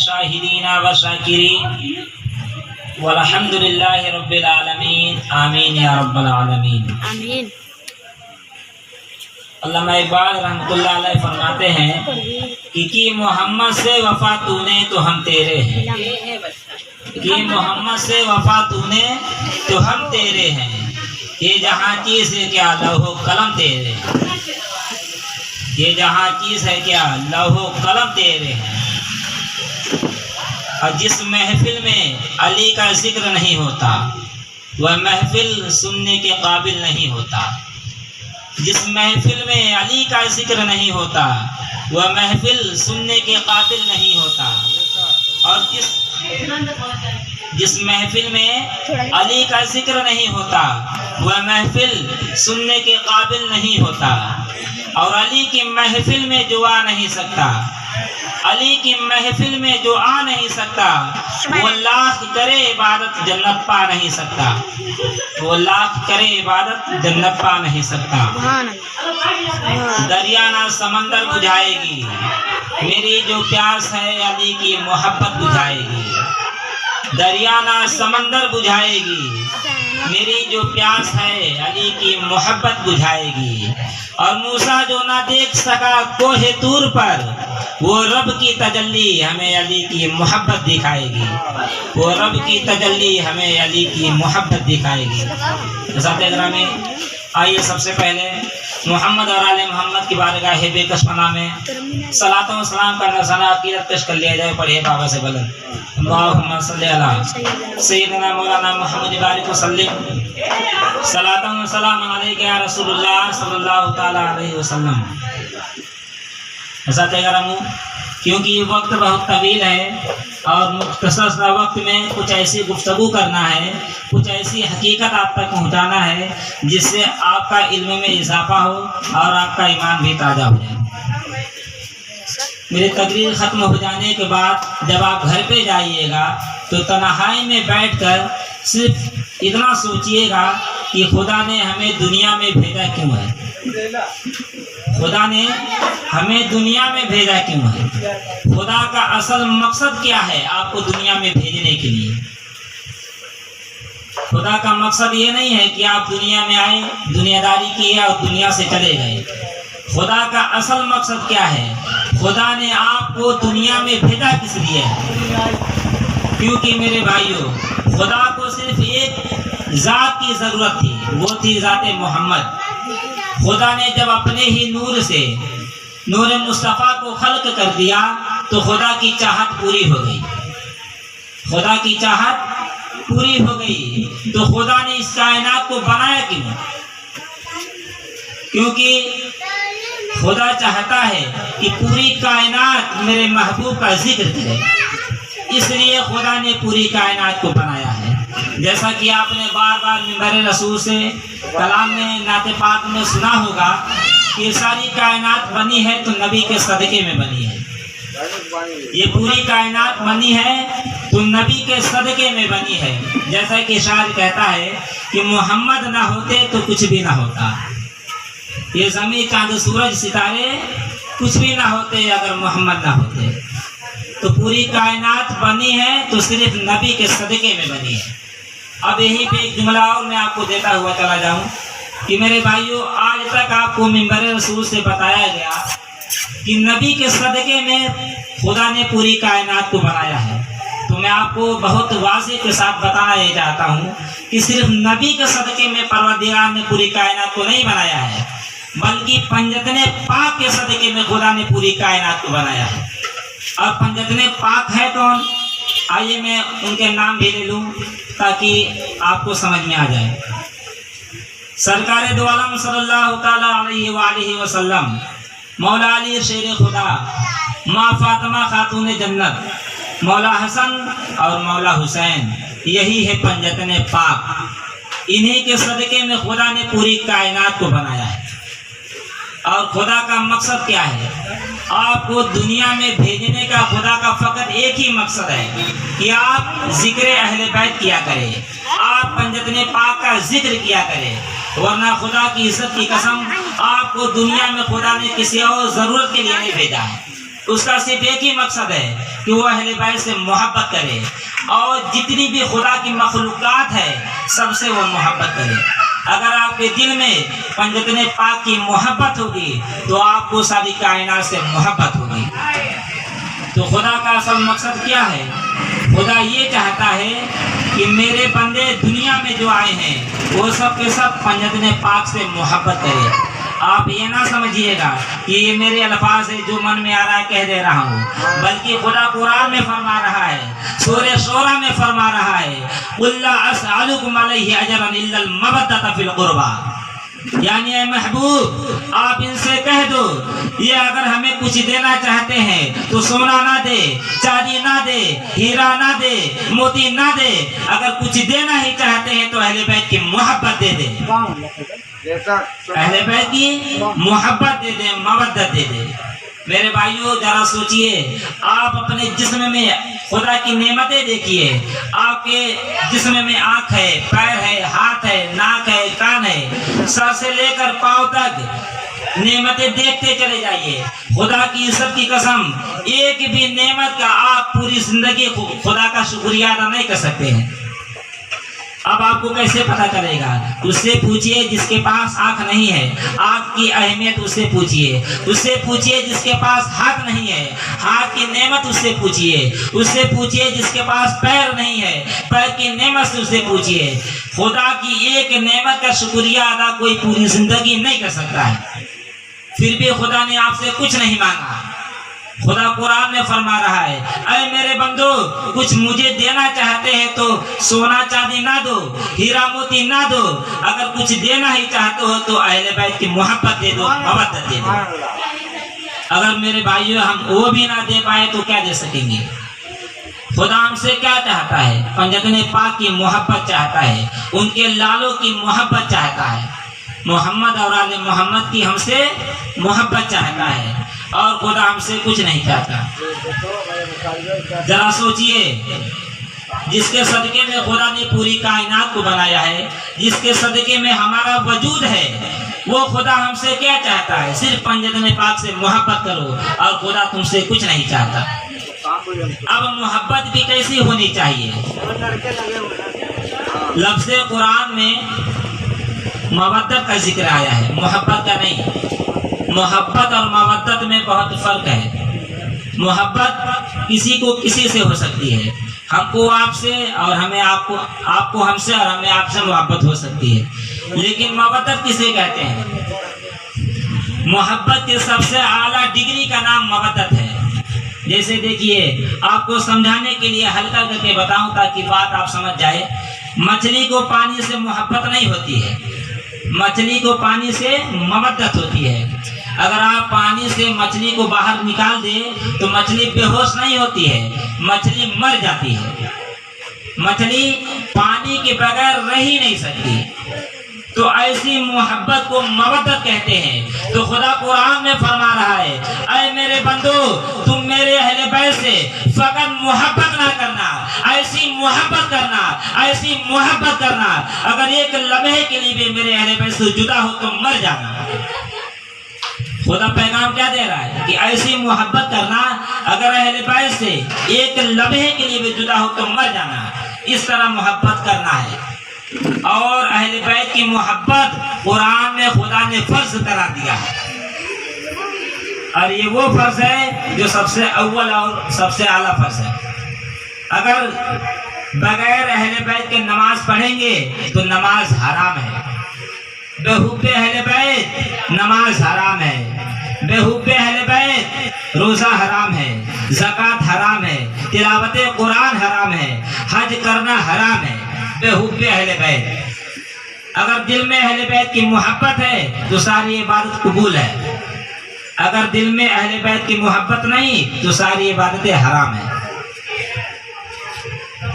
شاہدین و شاکرین والحمد للہ رب العالمین آمین یا رب العالمین آمین۔ علامہ اقبال رحمۃ اللہ علیہ فرماتے ہیں کہ محمد سے وفا تو نے تو ہم تیرے ہیں، کہ محمد سے وفا تو نے تو ہم تیرے ہیں، یہ جہاں چیز ہے کیا لوح و قلم تیرے ہیں، یہ جہاں چیز ہے کیا لوح و قلم تیرے ہیں۔ اور جس محفل میں علی کا ذکر نہیں ہوتا وہ محفل سننے کے قابل نہیں ہوتا، جس محفل میں علی کا ذکر نہیں ہوتا وہ محفل سننے کے قابل نہیں ہوتا، اور جس محفل میں علی کا ذکر نہیں ہوتا وہ محفل سننے کے قابل نہیں ہوتا، اور علی کی محفل میں جو آ نہیں سکتا، علی کی محفل میں جو آ نہیں سکتا وہ لاکھ کرے عبادت جنت پا نہیں سکتا، وہ لاکھ کرے عبادت جنت پا نہیں سکتا۔ دریا نہ سمندر بجھائے گی میری جو پیاس ہے علی کی محبت بجھائے گی، دریا نہ سمندر بجھائے گی میری جو پیاس ہے علی کی محبت بجھائے گی، اور موسیٰ جو نہ دیکھ سکا کوہ طور پر وہ رب کی تجلی ہمیں علی کی محبت دکھائے گی، وہ رب کی تجلی ہمیں علی کی محبت دکھائے گی۔ ساتھ گرامی آئیے سب سے پہلے محمد اور آل محمد کی بارگاہ بے کش پناہ میں صلاۃ و سلام کا نذرانہ عقیدت پیش کر لیا جائے۔ پڑھیے بابا سے بلند اللہم صلی علی سیدنا مولانا محمد بارک وسلم صلاۃ و سلام علیک یا رسول اللہ صلی اللہ تعالی علیہ وسلم۔ ساتھ گرامی کیونکہ یہ وقت بہت طویل ہے اور مختصر سا وقت میں کچھ ایسی گفتگو کرنا ہے، کچھ ایسی حقیقت آپ تک پہنچانا ہے جس سے آپ کا علم میں اضافہ ہو اور آپ کا ایمان بھی تازہ ہو جائے۔ میری تقریر ختم ہو جانے کے بعد جب آپ گھر پہ جائیے گا تو تنہائی میں بیٹھ کر صرف اتنا سوچئے گا کہ خدا نے ہمیں دنیا میں بھیجا کیوں ہے، خدا نے ہمیں دنیا میں بھیجا کیوں ہے، خدا کا اصل مقصد کیا ہے آپ کو دنیا میں بھیجنے کے لیے۔ خدا کا مقصد یہ نہیں ہے کہ آپ دنیا میں آئے، دنیا داری کیے اور دنیا سے چلے گئے۔ خدا کا اصل مقصد کیا ہے؟ خدا نے آپ کو دنیا میں بھیجا کس لیے ہے؟ کیونکہ میرے بھائیوں خدا کو صرف ایک ذات کی ضرورت تھی، وہ تھی ذات محمد۔ خدا نے جب اپنے ہی نور سے نور مصطفیٰ کو خلق کر دیا تو خدا کی چاہت پوری ہو گئی، خدا کی چاہت پوری ہو گئی۔ تو خدا نے اس کائنات کو بنایا کیوں؟ کیونکہ خدا چاہتا ہے کہ پوری کائنات میرے محبوب کا ذکر کرے، اس لیے خدا نے پوری کائنات کو بنایا ہے۔ جیسا کہ آپ نے بار بار منبر رسول سے کلام میں نعت پاک میں سنا ہوگا کہ ساری کائنات بنی ہے تو نبی کے صدقے میں بنی ہے، یہ پوری کائنات بنی ہے تو نبی کے صدقے میں بنی ہے۔ جیسا کہ شاعر کہتا ہے کہ محمد نہ ہوتے تو کچھ بھی نہ ہوتا، یہ زمین چاند سورج ستارے کچھ بھی نہ ہوتے اگر محمد نہ ہوتے۔ تو پوری کائنات بنی ہے تو صرف نبی کے صدقے میں بنی ہے۔ اب یہیں پہ ایک جملہ اور میں آپ کو دیتا ہوا چلا جاؤں کہ میرے بھائیوں آج تک آپ کو منبر رسول سے بتایا گیا کہ نبی کے صدقے میں خدا نے پوری کائنات کو بنایا ہے، تو میں آپ کو بہت واضح کے ساتھ بتانا یہ چاہتا ہوں کہ صرف نبی کے صدقے میں پروردگار نے پوری کائنات کو نہیں بنایا ہے، بلکہ پنجتن پاک کے صدقے میں خدا نے پوری کائنات کو بنایا ہے۔ اور پنجتن پاک ہے کون؟ آئیے میں ان کے نام بھی لے لوں تاکہ آپ کو سمجھ میں آ جائے۔ سرکار دو عالم صلی اللہ تعالی علیہ وآلہ وسلم، مولا علی شیر خدا، ماں فاطمہ خاتون جنت، مولا حسن اور مولا حسین، یہی ہے پنجتن پاک۔ انہی کے صدقے میں خدا نے پوری کائنات کو بنایا ہے۔ اور خدا کا مقصد کیا ہے؟ آپ کو دنیا میں بھیجنے کا خدا کا فقط ایک ہی مقصد ہے کہ آپ ذکر اہل بیت کیا کریں، آپ پنجتن پاک کا ذکر کیا کریں، ورنہ خدا کی عزت کی قسم آپ کو دنیا میں خدا نے کسی اور ضرورت کے لیے نہیں بھیجا ہے، اس کا صرف ایک ہی مقصد ہے کہ وہ اہل بیت سے محبت کرے اور جتنی بھی خدا کی مخلوقات ہے سب سے وہ محبت کرے۔ اگر آپ کے دل میں پنجتن پاک کی محبت ہوگی تو آپ کو ساری کائنات سے محبت ہوگی۔ تو خدا کا اصل مقصد کیا ہے؟ خدا یہ چاہتا ہے کہ میرے بندے دنیا میں جو آئے ہیں وہ سب کے سب پنجتن پاک سے محبت کرے۔ آپ یہ نہ سمجھیے گا کہ یہ میرے الفاظ ہے جو من میں آ رہا ہے کہہ دے رہا ہوں، بلکہ خدا قرآن میں فرما رہا ہے، سورہ شورى میں فرما رہا ہے قُلْ لَا أَسْأَلُكُمْ عَلَيْهِ أَجْرًا إِلَّا الْمَوَدَّةَ فِي الْقُرْبَى، یعنی اے محبوب آپ ان سے کہہ دو یہ اگر ہمیں کچھ دینا چاہتے ہیں تو سونا نہ دے، چاندی نہ دے، ہیرا نہ دے، موتی نہ دے، اگر کچھ دینا ہی چاہتے ہیں تو اہل بیت کی محبت دے دے، اہل بیت کی محبت دے دے، مودت دے دے۔ میرے بھائیوں ذرا سوچئے، آپ اپنے جسم میں خدا کی نعمتیں دیکھیے، آپ کے جسم میں آنکھ ہے، پیر ہے، ہاتھ ہے، ناک ہے، کان ہے، سر سے لے کر پاؤں تک نعمتیں دیکھتے چلے جائیے۔ خدا کی عزت کی قسم ایک بھی نعمت کا آپ پوری زندگی خدا کا شکریہ ادا نہیں کر سکتے ہیں۔ اب آپ کو کیسے پتہ چلے گا؟ اس سے پوچھئے جس کے پاس آنکھ نہیں ہے، آنکھ کی اہمیت اس سے پوچھئے، اس سے پوچھئے جس کے پاس ہاتھ نہیں ہے، ہاتھ کی نعمت اس سے پوچھئے، اس سے پوچھئے جس کے پاس پیر نہیں ہے، پیر کی نعمت سے اس سے پوچھئے۔ خدا کی ایک نعمت کا شکریہ ادا کوئی پوری زندگی نہیں کر سکتا ہے، پھر بھی خدا نے آپ سے کچھ نہیں مانگا۔ خدا قرآن میں فرما رہا ہے اے میرے بندو کچھ مجھے دینا چاہتے ہیں تو سونا چاندی نہ دو، ہیرا موتی نہ دو، اگر کچھ دینا ہی چاہتے ہو تو اہل بیت کی محبت دے دو، مودت دے دو۔ اگر میرے بھائیوں ہم وہ بھی نہ دے پائے تو کیا دے سکیں گے؟ خدا ہم سے کیا چاہتا ہے؟ پنجتن پاک کی محبت چاہتا ہے، ان کے لالوں کی محبت چاہتا ہے، محمد اور آل محمد کی ہم سے محبت چاہتا ہے، اور خدا ہم سے کچھ نہیں چاہتا۔ ذرا سوچئے، جس کے صدقے میں خدا نے پوری کائنات کو بنایا ہے، جس کے صدقے میں ہمارا وجود ہے، وہ خدا ہم سے کیا چاہتا ہے؟ صرف پنجتن پاک سے محبت کرو اور خدا تم سے کچھ نہیں چاہتا۔ اب محبت بھی کیسی ہونی چاہیے؟ لفظ قرآن میں مودت کا ذکر آیا ہے، محبت کا نہیں۔ محبت اور مودت میں بہت فرق ہے۔ محبت کسی کو کسی سے ہو سکتی ہے، ہم کو آپ سے اور ہمیں آپ کو ہم سے اور ہمیں آپ سے محبت ہو سکتی ہے، لیکن مودت کسے کہتے ہیں؟ محبت کے سب سے اعلیٰ ڈگری کا نام مودت ہے۔ جیسے دیکھیے، آپ کو سمجھانے کے لیے ہلکا کر کے بتاؤں تاکہ بات آپ سمجھ جائے۔ مچھلی کو پانی سے محبت نہیں ہوتی ہے، مچھلی کو پانی سے مودت ہوتی ہے۔ اگر آپ پانی سے مچھلی کو باہر نکال دیں تو مچھلی بے ہوش نہیں ہوتی ہے، مچھلی مر جاتی ہے۔ مچھلی پانی کے بغیر رہ ہی نہیں سکتی، تو ایسی محبت کو مودت کہتے ہیں۔ تو خدا قرآن میں فرما رہا ہے اے میرے بندو تم میرے اہل بیت سے فقط محبت نہ کرنا، ایسی محبت کرنا، ایسی محبت کرنا اگر ایک لمحے کے لیے بھی میرے اہل بیت سے جدا ہو تو مر جانا۔ خدا پیغام کیا دے رہا ہے کہ ایسی محبت کرنا، اگر اہل بیت سے ایک لمحے کے لیے بھی جدا ہو تو مر جانا، اس طرح محبت کرنا ہے۔ اور اہل بیت کی محبت قرآن میں خدا نے فرض قرار دیا ہے، اور یہ وہ فرض ہے جو سب سے اول اور سب سے اعلیٰ فرض ہے۔ اگر بغیر اہل بیت کے نماز پڑھیں گے تو نماز حرام ہے، بے حب اہل بیت نماز حرام ہے، بے حب اہل بیت روزہ حرام ہے، زکوٰۃ حرام ہے، تلاوت قرآن حرام ہے، حج کرنا حرام ہے، بے حب اہل بیت۔ اگر دل میں اہل بیت کی محبت ہے تو ساری عبادت قبول ہے، اگر دل میں اہل بیت کی محبت نہیں تو ساری عبادتیں حرام ہیں۔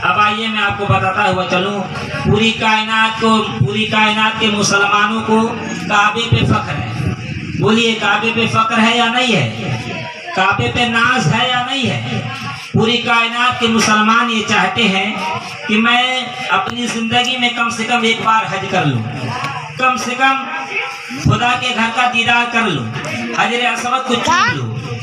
اب آئیے میں آپ کو بتاتا ہوا چلوں، پوری کائنات کے مسلمانوں کو کعبے پہ فخر ہے۔ بولیے کعبے پہ فخر ہے یا نہیں ہے؟ کعبے پہ ناز ہے یا نہیں ہے؟ پوری کائنات کے مسلمان یہ چاہتے ہیں کہ میں اپنی زندگی میں کم سے کم ایک بار حج کر لوں، کم سے کم خدا کے گھر کا دیدار کر لوں، حجر اسود کو چوم لوں،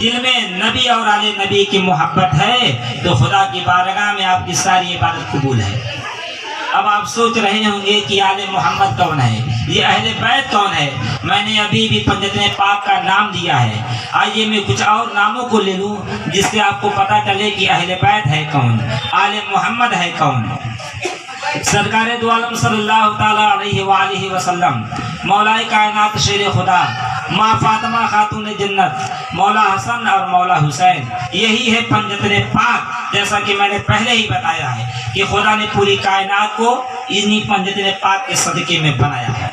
دل میں نبی اور آل نبی کی محبت ہے تو خدا کی بارگاہ میں آپ کی ساری عبادت قبول ہے۔ اب آپ سوچ رہے ہوں گے کہ آل محمد کون ہے، یہ اہل بیت کون ہے؟ میں نے ابھی بھی پنجتن پاک کا نام دیا ہے، آئیے میں کچھ اور ناموں کو لے لوں جس سے آپ کو پتہ چلے کہ اہل بیت ہے کون، آل محمد ہے کون۔ سرکار دو عالم صلی اللہ تعالی علیہ وآلہ وسلم، مولا کائنات شیر خدا، ماں فاطمہ خاتون جنت، مولا حسن اور مولا حسین، یہی ہے پنجتن پاک۔ جیسا کہ میں نے پہلے ہی بتایا ہے کہ خدا نے پوری کائنات کو انہی پنجتن پاک کے صدقے میں بنایا ہے۔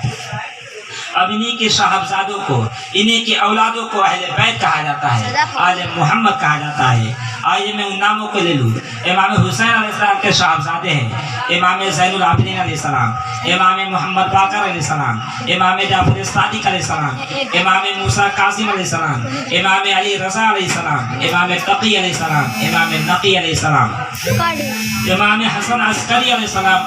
اب انہی کے صاحبزادوں کو، انہی کے اولادوں کو اہل بیت کہا جاتا ہے، آل محمد کہا جاتا ہے۔ آئیے میں ان ناموں کو لے لوں۔ امام حسین علیہ السلام کے صاحبزادے ہیں امام زین العابدین علیہ السلام، امام محمد باقر علیہ السلام، امام جعفر صادق علیہ السلام، امام موسیٰ کاظم علیہ السلام، امام علی رضا علیہ السلام، امام تقی علیہ السلام، امام نقی علیہ السلام، امام حسن عسکری علیہ السلام۔